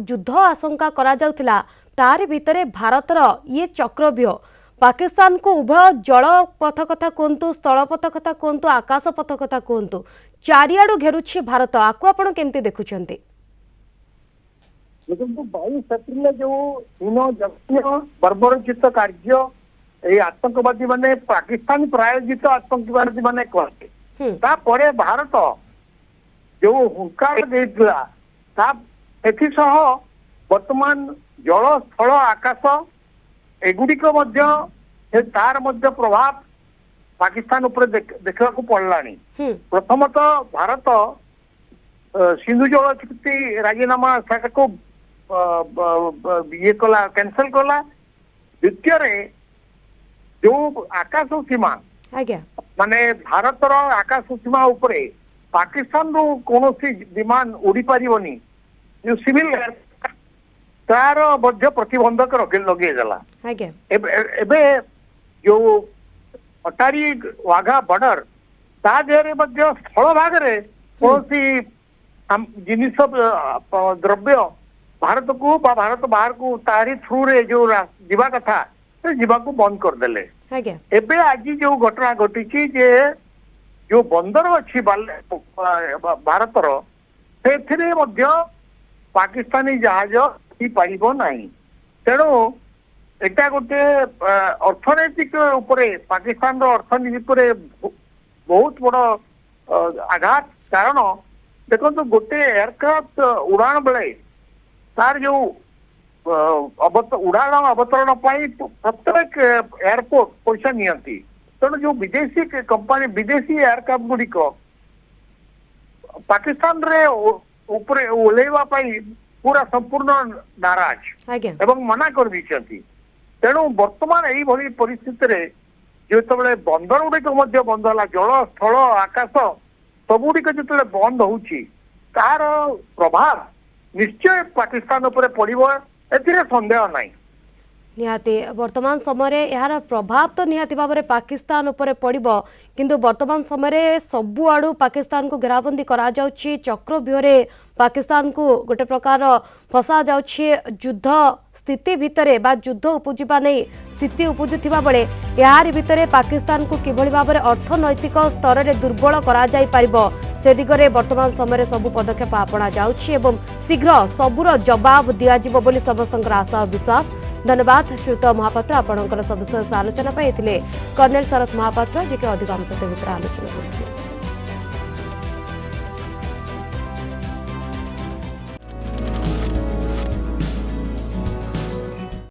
युद्ध आशंका करा जाउथिला तार भितरे भारतर ये चक्रव्यूह पाकिस्तान को उभय जल पथ कथा कहतु स्थल पथ कथा कहतु आकाश पथ कथा कहतु चारिआडू घेरुछि भारत आपको आपण केमती देखुछंती। देखो 22 एप्रिल जो बर्बरचित कार्य ये आतंकवादी माने पाकिस्तान प्रायोजित आतंकवादी माने करते तापरे भारत जो हुंकार देइतला ता एथि सह वर्तमान जल स्थल आकाश एगुड़िक तार प्रभाव पाकिस्तान उपर देखा पड़लानी। प्रथमतः भारत सिंधु जल चुक्ति राजीनामा को ये कला कैंसल कला। द्वितीय जो आकाश सीमा माने भारतर आकाश सीमा उपरे पाकिस्तान रू कौन विमान उड़ी पारिबनी जो सिविल तार मध्य प्रतिबंधक लगेदेला। एबे जो अटारी वाघा बॉर्डर ता देहरे मध्य स्थल भाग रे कौन जिनिस द्रव्य भारत को भारत बाहर को तारी थ्रू रे जो जीवा कथा से जीवा को बंद कर देले। एबे आज जो घटना घटी जे जो बंदर अच्छी भारतर से पाकिस्तानी जहाज पारिबो नहीं। तेणु एटा गोटे अर्थनैतिक उपरे पाकिस्तान अर्थनीति उपरे बहुत बड़ आघात। कारण देखो गोटे एयरक्राफ्ट उड़ान बेले तार जो उड़ान अवतरण प्रत्येक एयरपोर्ट पैसा नियंती। तेणु जो विदेशी कंपनी विदेशी एयरक्राफ्ट गुड़िक पाकिस्तान रे उपरे ओलेवा पूरा संपूर्ण नाराज एवं मना कर दी। तेणु वर्तमान यही परिस्थिति रे जो बंदर गुड़िक बंद है जल स्थल आकाश सबुड़िक जो बंद होची तार प्रभाव निश्चय पाकिस्तान उपरे पड़िबो एथिरे संदेह नहीं। निहाती वर्तमान समय यार प्रभाव तो निहाती भाव में पाकिस्तान उपरे पड़िबो किंतु वर्तमान समय सबु आड़ू पाकिस्तान को घेराबंदी करा जाउछि। चक्रव्यूह रे पाकिस्तान को गोटे प्रकार फसा जाउछि। युद्ध स्थिति भितरे बा युद्ध उपजिबा नहीं स्थिति उपजुथिबा बेले यार भितरे पाकिस्तान को किभଳି भाव में अर्थनैतिक स्तर रे दुर्बल करा जाई परिबो से दिगरे वर्तमान समय सबु पदक्षेप आपणा जाउछि एवं शीघ्र सबुर जवाब दिया जिवो बोली समस्तଙ୍କର आशा और विश्वास। धन्यवाद श्रीयुत महापात्र आपणकर सविशेष आलोचना कर्नल शरत महापात्र जी के अधिकांश विषय आलोचना करते।